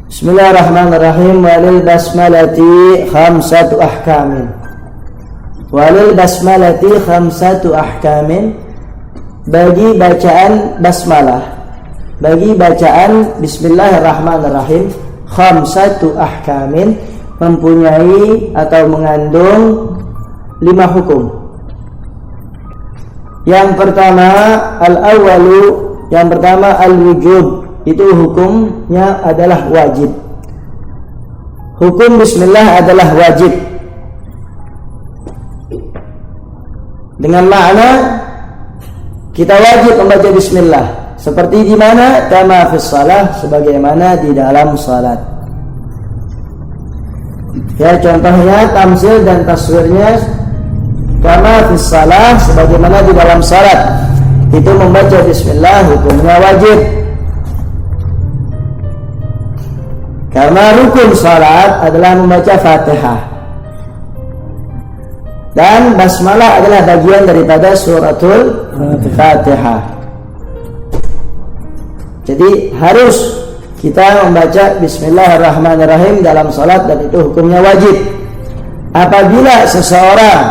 Bismillahirrahmanirrahim. Walil basmalati khamsatu ahkamin. Walil basmalati khamsatu ahkamin. Bagi bacaan basmalah, bagi bacaan Bismillahirrahmanirrahim, khamsatu ahkamin, mempunyai atau mengandung 5 hukum. Yang pertama al-awwalu, yang pertama al-wujub, itu hukumnya adalah wajib. Hukum bismillah adalah wajib, dengan makna kita wajib membaca bismillah, seperti di mana? Kama fis shalah, sebagaimana di dalam salat. Ya, contohnya tamsil dan taswirnya kama fis shalah, sebagaimana di dalam salat, itu membaca bismillah hukumnya wajib. Karena rukun salat adalah membaca Fatihah, dan basmalah adalah bagian daripada suratul Fatihah. Jadi harus kita membaca Bismillahirrahmanirrahim dalam salat, dan itu hukumnya wajib. Apabila seseorang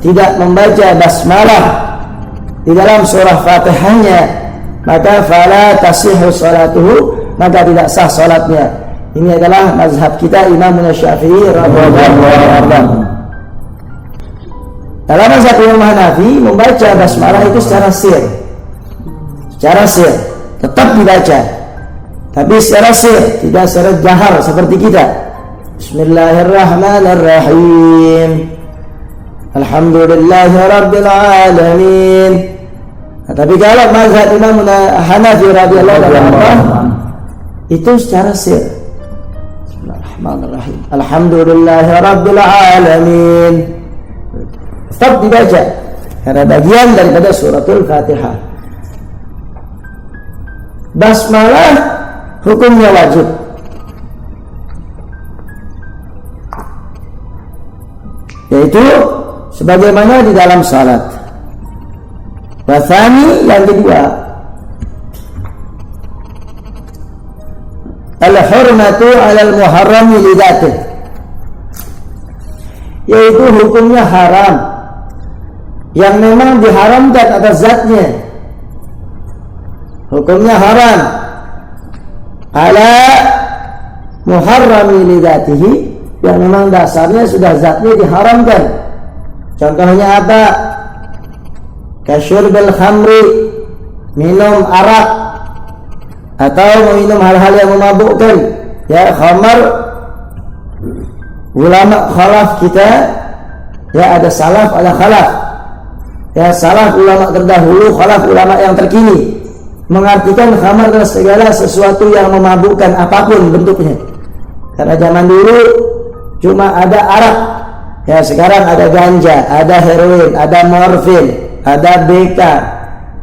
tidak membaca basmalah di dalam surah Fatihahnya, maka fala tasihhu salatuhu, maka tidak sah salatnya. Ini adalah mazhab kita Imam Syafi'i radhiyallahu anhu. Dalam mazhab Imam Hanafi, membaca basmalah itu secara sir, tetap dibaca, tapi secara sir, tidak secara jahar seperti kita. Bismillahirrahmanirrahim, alhamdulillahi rabbil alamin. Tapi kalau mazhab Imam Hanafi radhiyallahu anhu, itu secara sir. Bismillahirrahmanirrahim, alhamdulillahi rabbil alamin, tetap dibaca karena bagian daripada suratul Fatihah. Basmalah hukumnya wajib, yaitu sebagaimana di dalam salat. Wasani, yang kedua, al-hurmatu 'alal muharrami lidzatih, yaitu hukumnya haram yang memang diharamkan atas zatnya. Hukumnya haram ala muharrami lidzatihi, yang memang dasarnya sudah zatnya diharamkan. Contohnya apa? Kasyurbil khamri, minum arak, atau meminum hal-hal yang memabukkan. Ya, khamar, ulama khalaf kita, ya, ada salaf, ada khalaf. Ya, salaf ulama terdahulu, khalaf ulama yang terkini, mengartikan khamar adalah segala sesuatu yang memabukkan apapun bentuknya. Karena zaman dulu cuma ada arak, ya, sekarang ada ganja, ada heroin, ada morfin, ada BK,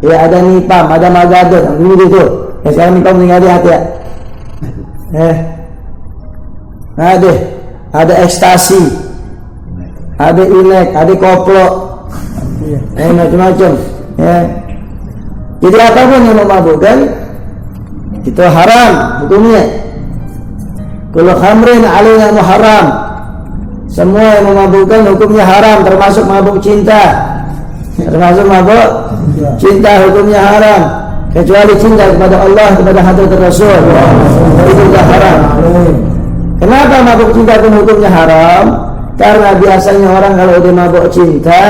ya, ada nipam, ada magadon, gitu. Ya, sekarang nipam tinggal di hati, ya. Ada ekstasi, ada inek, ada koplo, macam-macam. Ya. Jadi apapun yang memabukkan itu haram hukumnya. Kullu khamrin 'alaina muharram, semua yang memabukkan hukumnya haram, termasuk mabuk cinta. Termasuk mabuk cinta hukumnya haram, kecuali cinta kepada Allah, kepada hadratul Rasul, itu sudah haram. Kenapa mabuk cinta pun hukumnya haram? Karena biasanya orang kalau dia mabuk cinta,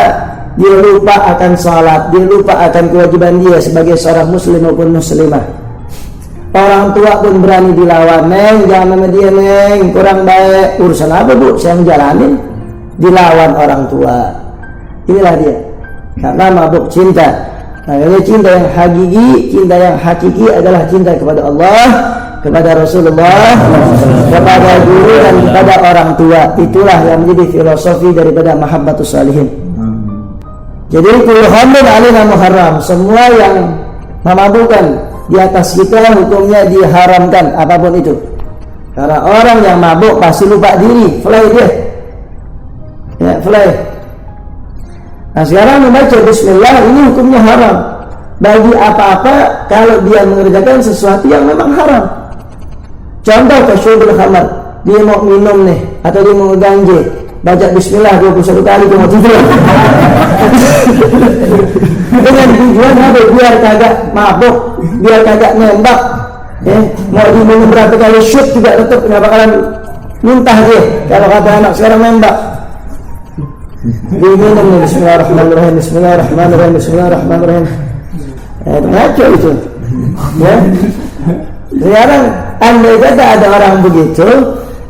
dia lupa akan salat, dia lupa akan kewajiban dia sebagai seorang muslim maupun muslimah. Orang tua pun berani dilawan, "Neng, jangan sama dia, Neng, kurang baik." Urusan apa, Bu? Saya ngejalanin. Dilawan orang tua. Inilah dia, karena mabuk cinta. Nah, ini cinta yang hakiki adalah cinta kepada Allah, kepada Rasulullah, kepada guru, dan kepada orang tua. Itulah yang menjadi filosofi daripada mahabbatus salihin. Jadi kullu khamrin 'alaina muharram, semua yang memabukkan di atas kita hukumnya diharamkan, apapun itu. Karena orang yang mabuk pasti lupa diri, fly dia. Ya, fly. Nah, sekarang membaca bismillah ini hukumnya haram bagi apa-apa kalau dia mengerjakan sesuatu yang memang haram. Contoh kasyurbil khamar, dia mau minum nih atau dia mau ganje, baca bismillah 21 kali dia mau tidur. Dengan tujuan apa? Biar kagak mabuk, biar kagak nembak. Mau diminum berapa kali shoot juga tetap nggak bakalan muntah dia. Kalau kata anak sekarang nembak, diminum nih bismillahirrahmanirrahim, bismillahirrahmanirrahim, bismillahirrahmanirrahim. Ngaco itu. Ya. Sekarang andai kata ada orang begitu,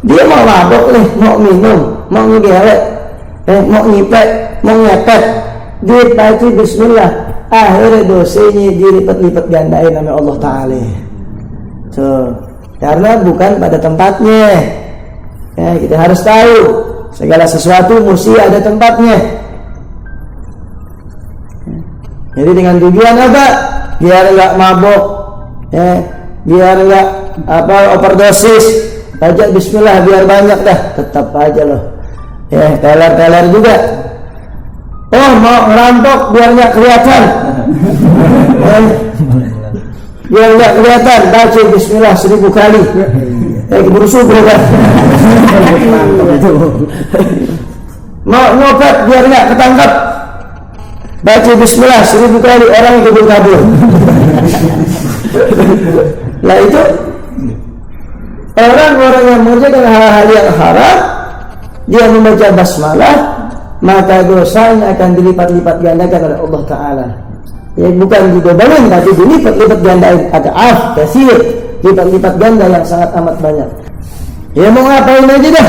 dia mau mabuk nih, mau minum, mau ngegelek, mau ngipet, mau ngepet, dia baca bismillah, akhirnya dosanya dilipat-lipat gandain sama Allah Ta'ala. Tuh, karena bukan pada tempatnya. Ya, kita harus tahu segala sesuatu mesti ada tempatnya. Jadi dengan tujuan apa? Biar enggak mabuk, ya, biar enggak overdosis, baca bismillah biar banyak dah, tetap aja loh. Ya, teler-teler juga. Oh, mau ngerampok biar enggak kelihatan. Biar enggak kelihatan, baca bismillah 1000 kali. Keburu subuh kan. Mau ngobat biar enggak ketangkap, baca bismillah 1000 kali, orang keburu kabur. Nah itu orang-orang yang mengerjakan hal-hal yang haram, dia membaca basmalah, maka dosanya akan dilipat-lipat gandakan oleh Allah Ta'ala. Ya, bukan didobanin, tapi dilipat-lipat gandakan. Ada kasir, lipat-lipat ganda yang sangat amat banyak. Ya mau ngapain aja dah,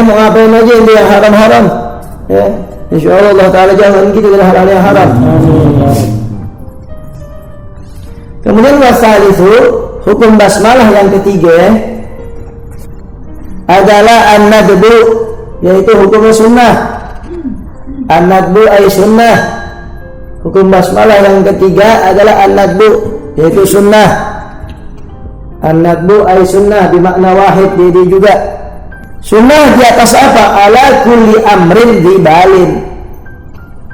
mau ngapain aja yang haram-haram, ya insyaallah Allah Ta'ala jangan kita dari hal-hal yang haram. Kemudian wasalisu, hukum basmalah yang ketiga adalah an-nadbu, yaitu hukum sunnah. An-nadbu ay sunnah. Hukum basmalah yang ketiga adalah an-nadbu, yaitu sunnah. An-nadbu ay sunnah bermakna wahid, dia juga sunnah di atas apa? Ala kulli amrin dibalin,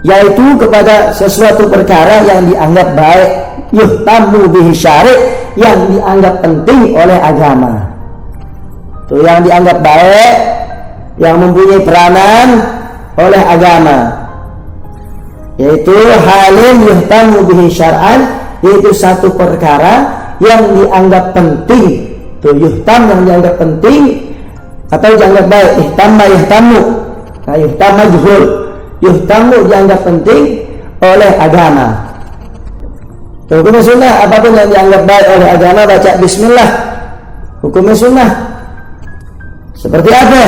yaitu kepada sesuatu perkara yang dianggap baik, yuhtamu bihi syari', yang dianggap penting oleh agama. Itu yang dianggap baik, yang mempunyai peranan oleh agama, yaitu halin yuhtamu bihi syar'an, yaitu satu perkara yang dianggap penting. Itu yuhtam yang dianggap penting atau dianggap baik. Ihtamma yuhtamu. Nah, yuhtam majhul. Yuhtamu dianggap penting oleh agama. Hukumnya sunnah, apapun yang dianggap baik oleh agama baca bismillah, hukumnya sunnah. Seperti apa?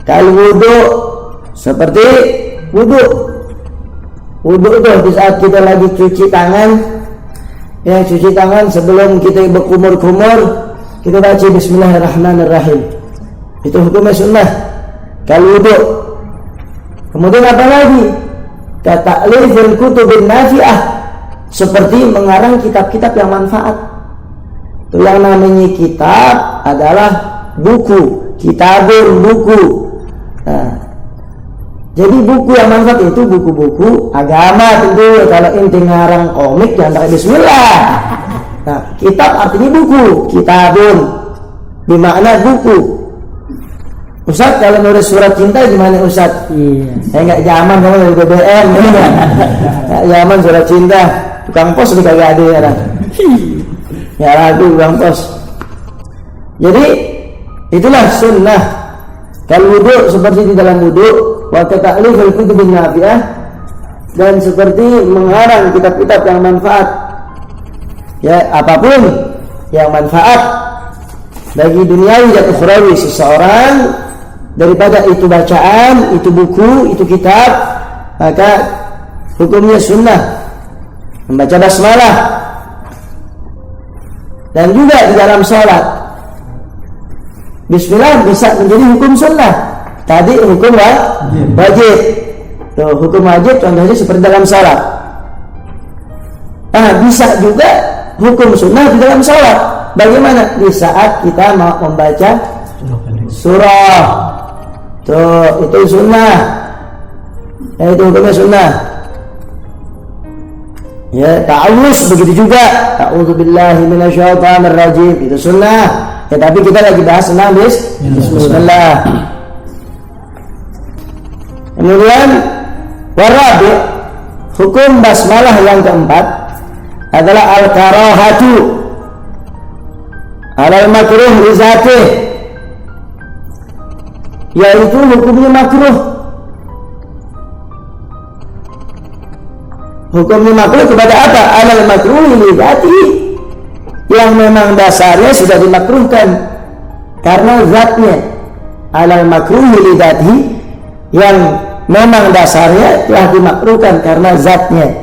Kal wudu, seperti wudu. Wudu itu di saat kita lagi cuci tangan, ya cuci tangan sebelum kita berkumur-kumur, kita baca bismillahirrahmanirrahim. Itu hukumnya sunnah. Kal wudu. Kemudian apa lagi? Ta'liful kutubin nafi'ah, seperti mengarang kitab-kitab yang manfaat. Itu yang namanya kitab adalah buku, kitabun buku. Nah, jadi buku yang manfaat itu buku-buku agama tentu. Kalau inti ngarang komik jangan pakai bismillah. Nah, kitab artinya buku, kitabun bermakna buku. Ustaz, kalau nulis surat cinta gimana Ustaz? Iya. Saya nggak zaman kamu dari BBM, ini nggak zaman surat cinta. Tukang pos udah kagak ada ya, ya lagu tukang pos. Jadi itulah sunnah. Kalau wudu seperti di dalam wudu, wa ta'liful kutubin nafi'ah, dan seperti mengarang kitab-kitab yang manfaat. Ya, apapun yang manfaat bagi duniawi dan ukhrawi seseorang, daripada itu bacaan, itu buku, itu kitab, maka hukumnya sunnah. Membaca basmalah. Dan juga di dalam sholat, bismillah bisa menjadi hukum sunnah. Tadi hukum wajib. Tuh, hukum wajib contohnya seperti dalam sholat. Nah, bisa juga hukum sunnah di dalam sholat. Bagaimana? Di saat kita mau membaca surah. Tuh, itu sunnah. Itu hukumnya sunnah. Ya, ta'awuz begitu juga. A'udzubillahi minasyaitonir rajim, itu sunnah. Tetapi kita lagi bahas tentang bismillah. Kemudian warabi, hukum basmalah yang keempat adalah al-karahatu alal makruh li zatih, yaitu hukumnya makruh. Hukumnya makruh kepada apa? Alal makruh li zatih, yang memang dasarnya sudah dimakruhkan karena zatnya. Alal makruh li zatih, yang memang dasarnya telah dimakruhkan karena zatnya.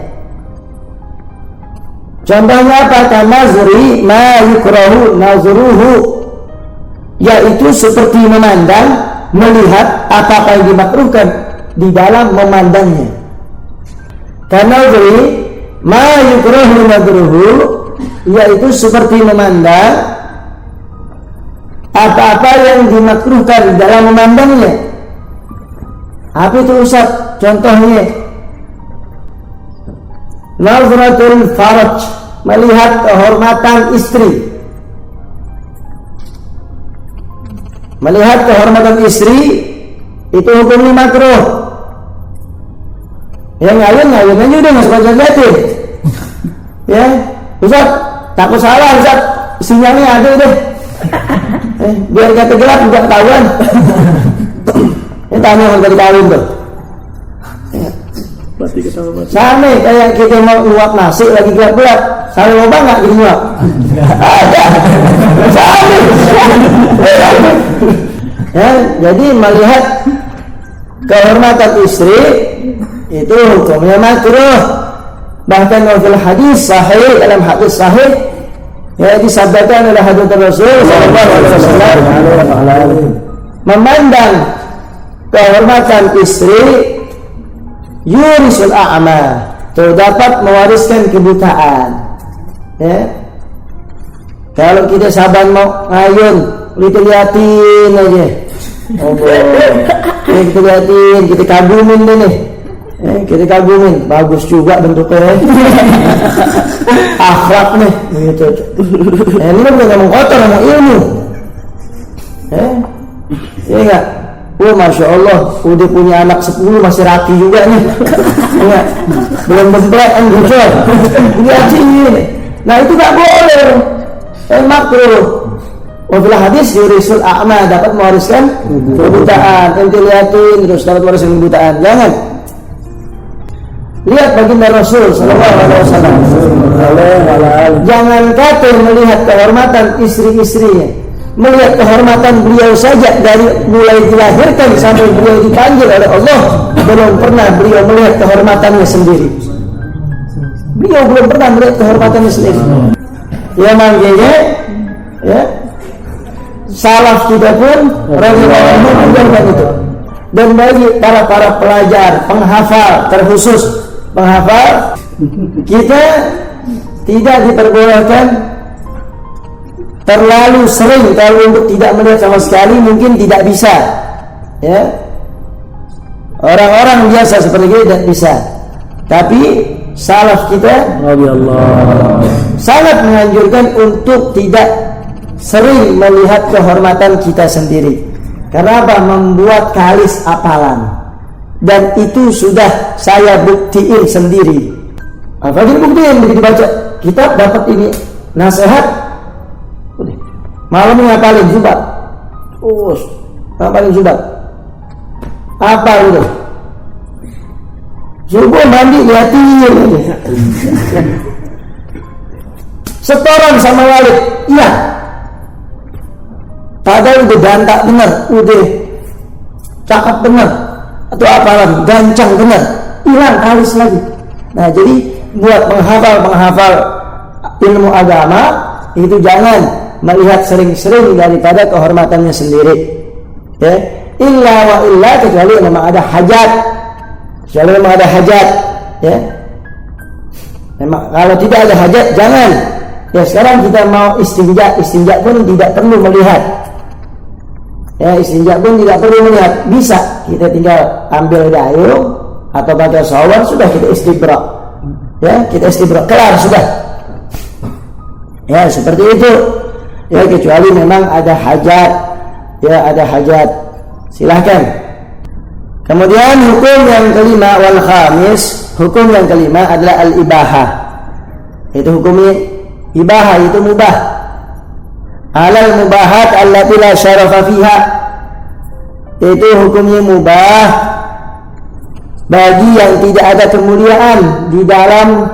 Contohnya apa? Kanazri ma yukrahu nazruhu, yaitu seperti memandang, melihat apa yang dimakruhkan di dalam memandangnya. Kanazri ma yukrahu nazruhu, yaitu seperti memandang apa-apa yang dimakruhkan di dalam memandangnya. Apa itu Ustaz? Contohnya nazratul faraj, melihat kehormatan istri. Melihat kehormatan istri itu hukumnya makruh. Yang ngayun aja udah nggak suka liatin. Ya, Ustaz, takut salah Ustaz, sinyalnya ada deh. Biar kata gelap juga ketahuan. Ini tanya orang dari kawin tuh. Sama kayak kita mau nguap nasi lagi gelap-gelap, sama loba nggak di nguap? Ada. Sama. Ya, jadi melihat kehormatan istri itu hukumnya makruh. Bahkan dalam hadis sahih, ya disabdakan oleh hadis Rasul sallallahu alaihi wasallam, memandang kehormatan istri yurisul a'ma, itu dapat mewariskan kebutaan. Ya, kalau kita saban mau ngayun, kita liatin aja. Kita liatin, kita kagumin deh nih. Kita kagumin, bagus juga bentuknya. Akhlak nih, gitu. Ini bukan ngomong kotor, ngomong ilmu. Iya enggak? Oh, Masya Allah, udah punya anak 10 masih raki juga nih. Ya, belum bemplek kan gitu. Liatin. Nah itu gak boleh. Makruh. Wafilah hadis yurisul a'ma, dapat mewariskan kebutaan. Ente liatin terus dapat mewariskan kebutaan. Jangan. Lihat baginda Rasul sallallahu alaihi wasallam. Jangan kata melihat kehormatan istri-istrinya, melihat kehormatan beliau saja dari mulai dilahirkan sampai beliau dipanggil oleh Allah, belum pernah beliau melihat kehormatannya sendiri. Beliau belum pernah melihat kehormatannya sendiri. Ya makanya, ya, salaf kita pun radhiyallahu anhu mengajarkan itu. Dan bagi para pelajar, penghafal, terkhusus penghafal, kita tidak diperbolehkan terlalu sering. Kalau untuk tidak melihat sama sekali mungkin tidak bisa, ya. Orang-orang biasa seperti kita tidak bisa. Tapi salaf kita sangat menganjurkan untuk tidak sering melihat kehormatan kita sendiri. Karena apa? Membuat kalis apalan. Dan itu sudah saya buktiin sendiri. Apa jadi buktiin? Begitu baca kitab dapat ini nasihat, malam ngapalin subat. Ngapalin subat. Apa itu? Subuh mandi liatin. Setoran sama Walid. Iya. Padahal udah gantak bener, udah cakep bener, atau apa lagi, gancang bener, hilang kalis lagi. Nah jadi buat penghafal ilmu agama itu jangan melihat sering-sering daripada kehormatannya sendiri. Ya, illa wa illa, kecuali memang ada hajat. Kecuali memang ada hajat. Ya, memang kalau tidak ada hajat jangan. Ya sekarang kita mau istinja pun tidak perlu melihat. Ya, istinja pun tidak perlu melihat, bisa kita tinggal ambil dayung atau pakai shower, sudah kita istibra. Ya, kita istibra, kelar sudah. Ya, seperti itu. ya, kecuali memang ada hajat, ya ada hajat, silahkan. Kemudian hukum yang kelima, wal khamis, hukum yang kelima adalah al-ibahah. Itu hukumnya ibahah, itu mubah. Alal mubahat allati la syarafa fiha, itu hukumnya mubah bagi yang tidak ada kemuliaan di dalam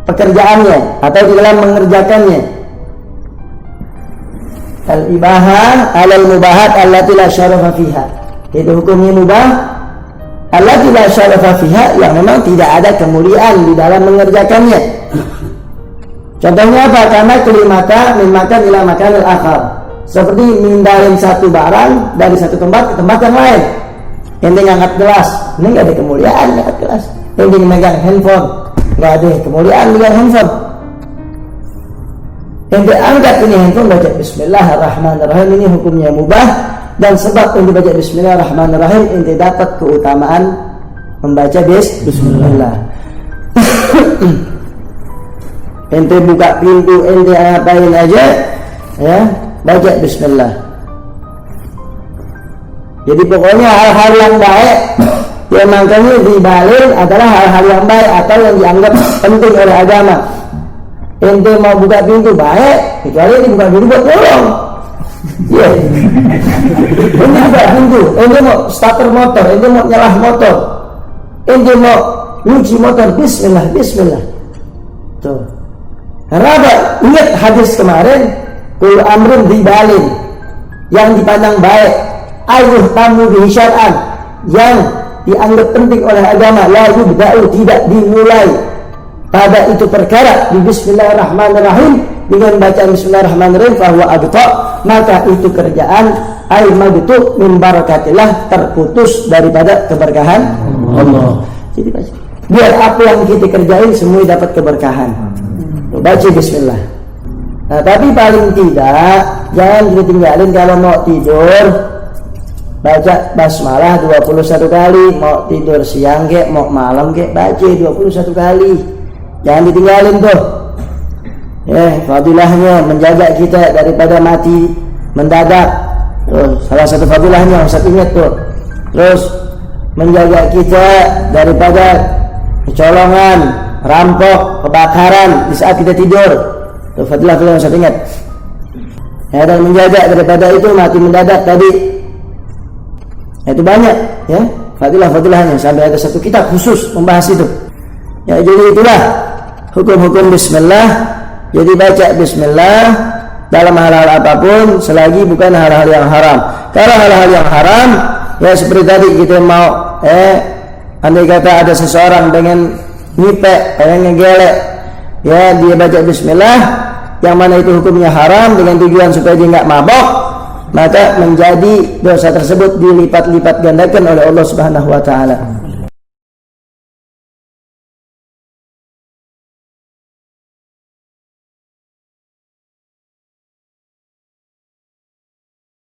pekerjaannya atau di dalam mengerjakannya. Al-ibahah alal mubahat allati la syarafa fiha, itu hukumnya mubah allati la syarafa fiha, yang memang tidak ada kemuliaan di dalam mengerjakannya. Contohnya apa? Karena kelimaka min makan ila makanil akhar, seperti mindahin satu barang dari satu tempat ke tempat yang lain. Ente ngangkat gelas, ini nggak ada kemuliaan ngangkat gelas. Ente megang handphone, nggak ada kemuliaan megang handphone. Ente angkat ini handphone, baca Bismillahirrahmanirrahim, ini hukumnya mubah. Dan sebab ente baca Bismillahirrahmanirrahim, ente dapat keutamaan membaca Bismillah. Ente buka pintu, ente ngapain aja, ya baca Bismillah. Jadi pokoknya hal-hal yang baik yang makanya dibalil adalah hal-hal yang baik atau yang dianggap penting oleh agama. Ente mau buka pintu baik, kecuali ente buka pintu buat tolong. Iya. Ente buka pintu, ente mau starter motor, ente mau nyelah motor, ente mau nyuci motor, Bismillah, Bismillah. Tuh. Karena ingat hadis kemarin, kul amrun dibalil, yang dipandang baik, ayuh tamu bihi syar'an, yang dianggap penting oleh agama, la yubda'u, tidak dimulai pada itu perkara di Bismillahirrahmanirrahim, dengan bacaan Bismillahirrahmanirrahim, fahuwa abta, maka itu kerjaan ay magtu min barakatillah, terputus daripada keberkahan Allah. Jadi baca, biar apa yang kita kerjain semua dapat keberkahan. Baca Bismillah. Nah, tapi paling tidak jangan ditinggalin kalau mau tidur, baca basmalah 21 kali, mau tidur siang kek, mau malam kek, baca 21 kali. Jangan ditinggalin tuh. Fadilahnya menjaga kita daripada mati mendadak. Tuh, salah satu fadilahnya Ustaz ingat tuh. Terus menjaga kita daripada kecolongan, rampok, kebakaran di saat kita tidur. Itu fadilah yang saya ingat. Ya, dan menjaga daripada itu mati mendadak tadi. Itu banyak ya fadilah-fadilahnya, sampai ada satu kitab khusus membahas itu. Ya, jadi itulah hukum-hukum Bismillah. Jadi baca Bismillah dalam hal-hal apapun selagi bukan hal-hal yang haram. Kalau hal-hal yang haram, ya seperti tadi kita mau andai kata ada seseorang dengan ngipek, pengen ngegelek, ya dia baca Bismillah, yang mana itu hukumnya haram dengan tujuan supaya dia nggak mabok, maka menjadi dosa tersebut dilipat-lipat gandakan oleh Allah Subhanahu wa taala.